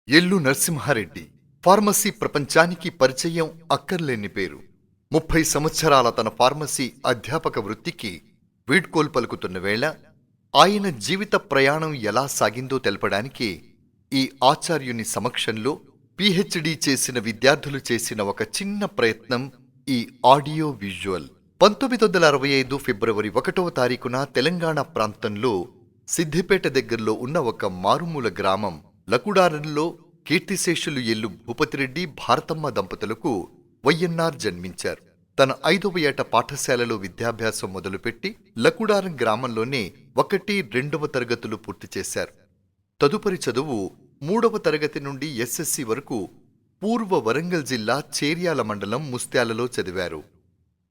ఎల్లు నరసింహారెడ్డి ఫార్మసీ ప్రపంచానికి పరిచయం అక్కర్లేని పేరు. 30 సంవత్సరాల తన ఫార్మసీ అధ్యాపక వృత్తికి వీడ్కోలు పలుకుతున్న వేళ ఆయన జీవిత ప్రయాణం ఎలా సాగిందో తెలపడానికి ఈ ఆచార్యుని సమక్షంలో పీహెచ్డీ చేసిన విద్యార్థులు చేసిన ఒక చిన్న ప్రయత్నం ఈ ఆడియో విజువల్. 1965 ఫిబ్రవరి 1వ తారీఖున తెలంగాణ ప్రాంతంలో సిద్దిపేట దగ్గరలో ఉన్న ఒక మారుమూల గ్రామం లకుడారంలో కీర్తిశేషులు ఎల్లు భూపతిరెడ్డి భారతమ్మ దంపతులకు వైఎన్ఆర్ జన్మించారు. తన 5వ ఏట పాఠశాలలో విద్యాభ్యాసం మొదలుపెట్టి లకుడారం గ్రామంలోనే 1, 2వ తరగతులు పూర్తి చేశారు. తదుపరి చదువు 3వ తరగతి నుండి ఎస్ఎస్సి వరకు పూర్వ వరంగల్ జిల్లా చేర్యాల మండలం ముస్త్యాలలో చదివారు.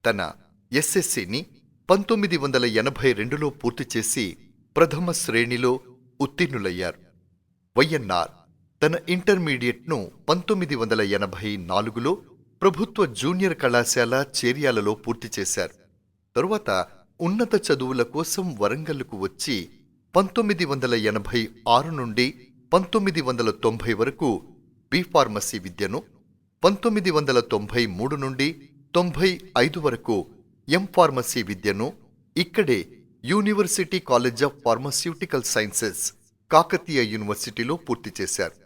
తన ఎస్ఎస్సిని 1982లో పూర్తి చేసి ప్రథమ శ్రేణిలో ఉత్తీర్ణులయ్యారు. వైఎన్ఆర్ తన ఇంటర్మీడియట్ను 1984లో ప్రభుత్వ జూనియర్ కళాశాల చేర్యాలలో పూర్తి చేశారు. తరువాత ఉన్నత చదువుల కోసం వరంగల్కు వచ్చి 1986 నుండి 1990 వరకు బి ఫార్మసీ విద్యను, 1993 నుండి 95 వరకు ఎం ఫార్మసీ విద్యను ఇక్కడే university college of pharmaceutical sciences Kakatiya యూనివర్సిటీలో పూర్తి చేశారు.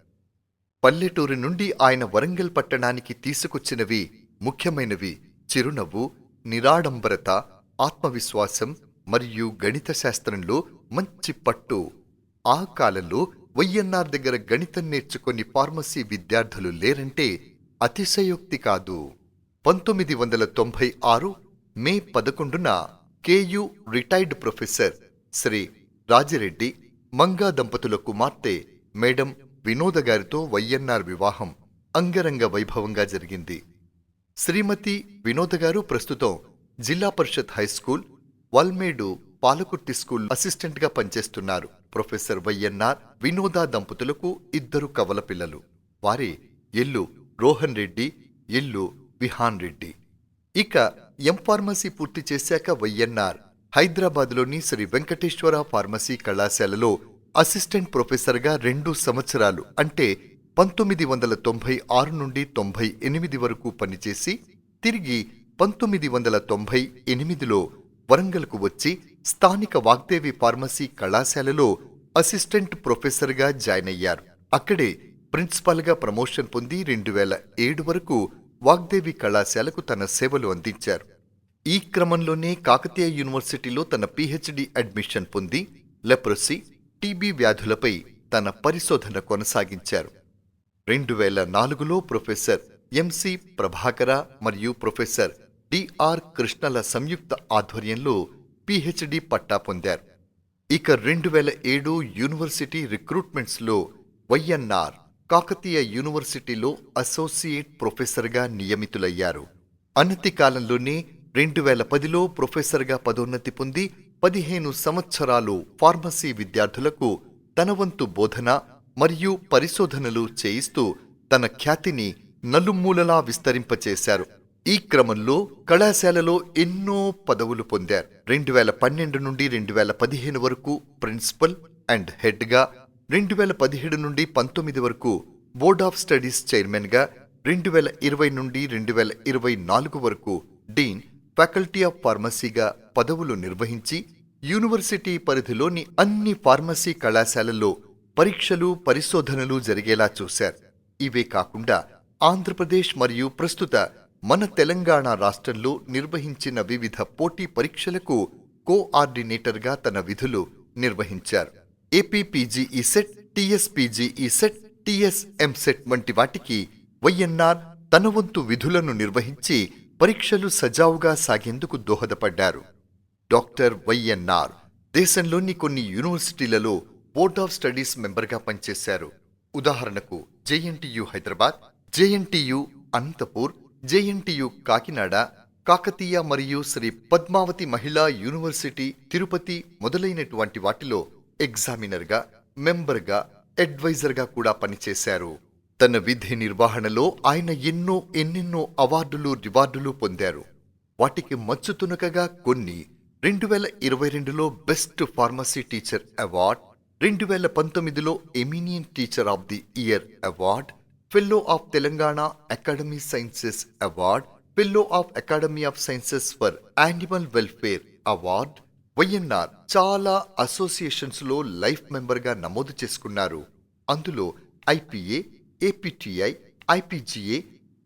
పల్లెటూరి నుండి ఆయన వరంగల్ పట్టణానికి తీసుకొచ్చినవి ముఖ్యమైనవి చిరునవ్వు, నిరాడంబరత, ఆత్మవిశ్వాసం మరియు గణిత శాస్త్రంలో మంచి పట్టు. ఆ కాలంలో వైఎన్ఆర్ దగ్గర గణితం నేర్చుకుని ఫార్మసీ విద్యార్థులు లేరంటే అతిశయోక్తి కాదు. 1996 మే 11న KU retired professor Shri Rajireddy Manga దంపతుల కుమార్తె మేడం వినోద గారితో వైఎన్ఆర్ వివాహం అంగరంగ వైభవంగా జరిగింది. శ్రీమతి వినోద గారు ప్రస్తుతం జిల్లా పరిషత్ హైస్కూల్, వాల్మేడు పాలకుర్తి స్కూల్ అసిస్టెంట్గా పనిచేస్తున్నారు. ప్రొఫెసర్ వైఎన్ఆర్ వినోద దంపతులకు 2 కవల పిల్లలు. వారి ఎల్లు రోహన్ రెడ్డి, ఎల్లు విహాన్ రెడ్డి. ఇక ఎం ఫార్మసీ పూర్తి చేశాక వైఎన్ఆర్ హైదరాబాద్లోని శ్రీ వెంకటేశ్వర ఫార్మసీ కళాశాలలో అసిస్టెంట్ ప్రొఫెసర్గా 2 సంవత్సరాలు అంటే 1996 నుండి 98 వరకు పనిచేసి తిరిగి 1998లో వరంగల్కు వచ్చి స్థానిక వాగ్దేవి ఫార్మసీ కళాశాలలో అసిస్టెంట్ ప్రొఫెసర్గా జాయిన్ అయ్యారు. అక్కడే ప్రిన్సిపాల్గా ప్రమోషన్ పొంది 2007 వరకు వాగ్దేవి కళాశాలకు తన సేవలు అందించారు. ఈ క్రమంలోనే కాకతీయ యూనివర్సిటీలో తన పీహెచ్డీ అడ్మిషన్ పొంది లెప్రసీ, టీబీ వ్యాధులపై తన పరిశోధన కొనసాగించారు. 2004లో ప్రొఫెసర్ ఎంసి ప్రభాకర మరియు ప్రొఫెసర్ డిఆర్ కృష్ణల సంయుక్త ఆధ్వర్యంలో పీహెచ్డీ పట్టా పొందారు. ఇక 2007 యూనివర్సిటీ రిక్రూట్మెంట్స్లో వైఎన్ఆర్ కాకతీయ యూనివర్సిటీలో అసోసియేట్ ప్రొఫెసర్గా నియమితులయ్యారు. అనతి కాలంలోనే 2010లో ప్రొఫెసర్గా పదోన్నతి పొంది 15 సంవత్సరాలు ఫార్మసీ విద్యార్థులకు తన వంతు బోధన మరియు పరిశోధనలు చేయిస్తూ తన ఖ్యాతిని నలుమూలలా విస్తరింపచేశారు. ఈ క్రమంలో కళాశాలలో ఎన్నో పదవులు పొందారు. 2012 నుండి 2015 వరకు ప్రిన్సిపల్ అండ్ హెడ్గా, 2017 నుండి 19 వరకు బోర్డ్ ఆఫ్ స్టడీస్ చైర్మన్గా, 2020 నుండి 2024 వరకు డీన్ ఫ్యాకల్టీ ఆఫ్ ఫార్మసీగా పదవులు నిర్వహించి యూనివర్సిటీ పరిధిలోని అన్ని ఫార్మసీ కళాశాలల్లో పరీక్షలు, పరిశోధనలు జరిగేలా చూశారు. ఇవే కాకుండా ఆంధ్రప్రదేశ్ మరియు ప్రస్తుత మన తెలంగాణ రాష్ట్రంలో నిర్వహించిన వివిధ పోటీ పరీక్షలకు కోఆర్డినేటర్గా తన విధులు నిర్వహించారు. ఏపీపీజీఈ సెట్, టీఎస్పీజీఈ సెట్, టీఎస్ఎంసెట్ వంటి వాటికి వైఎన్ఆర్ తన వంతు విధులను నిర్వహించి పరీక్షలు సజావుగా సాగేందుకు దోహదపడ్డారు. డాక్టర్ వైఎన్ఆర్ దేశంలోని కొన్ని యూనివర్సిటీలలో బోర్డ్ ఆఫ్ స్టడీస్ మెంబర్గా పనిచేశారు. ఉదాహరణకు JNTU Hyderabad, JNTU Anantapur, JNTU Kakinada, Kakatiya మరియు శ్రీ పద్మావతి మహిళా యూనివర్సిటీ తిరుపతి మొదలైనటువంటి వాటిలో ఎగ్జామినర్గా, మెంబర్గా, అడ్వైజర్గా కూడా పనిచేశారు. తన విధి నిర్వహణలో ఆయన ఎన్నెన్నో అవార్డులు, రివార్డులు పొందారు. వాటికి మచ్చుతునకగా కొన్ని 2022లో బెస్ట్ ఫార్మసీ టీచర్ అవార్డ్, 2019లో eminent teacher of the year award, fellow of Telangana academy sciences award, fellow of academy of sciences for animal welfare award. Y N R చాలా అసోసియేషన్స్ లో లైఫ్ మెంబర్ గా నమోదు చేసుకున్నారు. అందులో IPA, APTI, IPGA,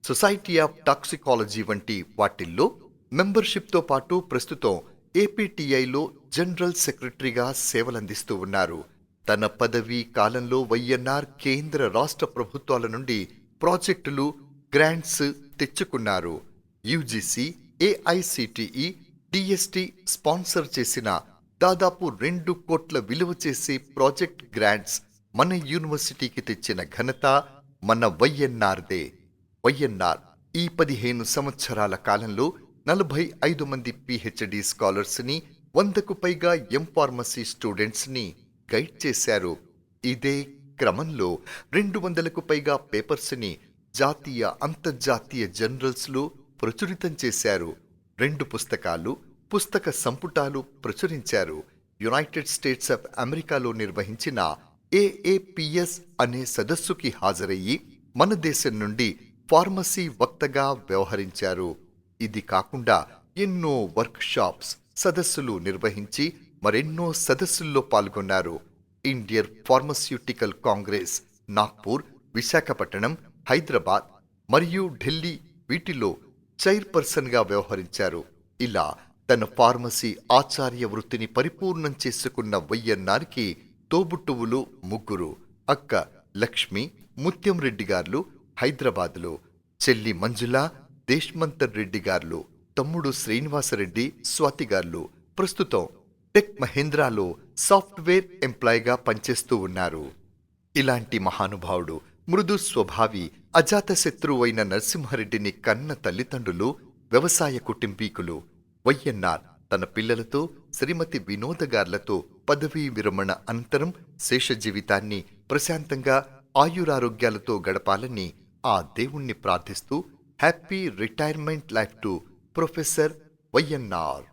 society of toxicology వంటి వాటిల్లో మెంబర్షిప్తో పాటు ప్రస్తుతం ఏపీటీఐలో జనరల్ సెక్రటరీగా సేవలందిస్తూ ఉన్నారు. తన పదవీ కాలంలో వైఎన్ఆర్ కేంద్ర రాష్ట్ర ప్రభుత్వాల నుండి ప్రాజెక్టులు, గ్రాంట్స్ తెచ్చుకున్నారు. యూజీసీ, ఏఐసిటిఈ, డిఎస్టి స్పాన్సర్ చేసిన దాదాపు 2 కోట్ల విలువ చేసే ప్రాజెక్ట్ గ్రాంట్స్ మన యూనివర్సిటీకి తెచ్చిన ఘనత మన వైఎన్ఆర్దే. వైఎన్ఆర్ ఈ 15 సంవత్సరాల కాలంలో 45 మంది పిహెచ్డి స్కాలర్స్ ని, 100కు పైగా ఎంఫార్మసీ స్టూడెంట్స్ ని గైడ్ చేశారు. ఇదే క్రమంలో 200కు పైగా పేపర్స్ ని జాతీయ, అంతర్జాతీయ జర్నల్స్ లో ప్రచురితం చేశారు. 2 పుస్తకాలు, పుస్తక సంపుటాలు ప్రచురించారు. యునైటెడ్ స్టేట్స్ ఆఫ్ అమెరికాలో నిర్వహించిన ఏఏపిఎస్ అనే సదస్సుకి హాజరయ్యి మన దేశం నుండి ఫార్మసీ వక్తగా వ్యవహరించారు. ఇది కాకుండా ఎన్నో వర్క్ షాప్స్, సదస్సులు నిర్వహించి మరెన్నో సదస్సుల్లో పాల్గొన్నారు. ఇండియన్ ఫార్మస్యూటికల్ కాంగ్రెస్ నాగ్పూర్, విశాఖపట్నం, హైదరాబాద్ మరియు ఢిల్లీ వీటిలో చైర్పర్సన్ గా వ్యవహరించారు. ఇలా తన ఫార్మసీ ఆచార్య వృత్తిని పరిపూర్ణం చేసుకున్న వైఎన్ఆర్కి తోబుట్టువులు 3: అక్క లక్ష్మి, ముత్యం రెడ్డి గార్లు హైదరాబాద్లో, చెల్లి మంజుల, దేశ్మంతర్ రెడ్డి గార్లు, తమ్ముడు శ్రీనివాసరెడ్డి, స్వాతి గార్లు ప్రస్తుతం టెక్ మహేంద్రాలో సాఫ్ట్వేర్ ఎంప్లాయీగా పనిచేస్తూ ఉన్నారు. ఇలాంటి మహానుభావుడు, మృదు స్వభావి, అజాతశత్రువైన నరసింహారెడ్డిని కన్న తల్లిదండ్రులు వ్యవసాయ కుటుంబీకులు. వైఎన్ఆర్ తన పిల్లలతో, శ్రీమతి వినోద గార్లతో పదవీ విరమణ అనంతరం శేష జీవితాన్ని ప్రశాంతంగా ఆయురారోగ్యాలతో గడపాలని ఆ దేవుణ్ణి ప్రార్థిస్తూ happy retirement life to professor YNR.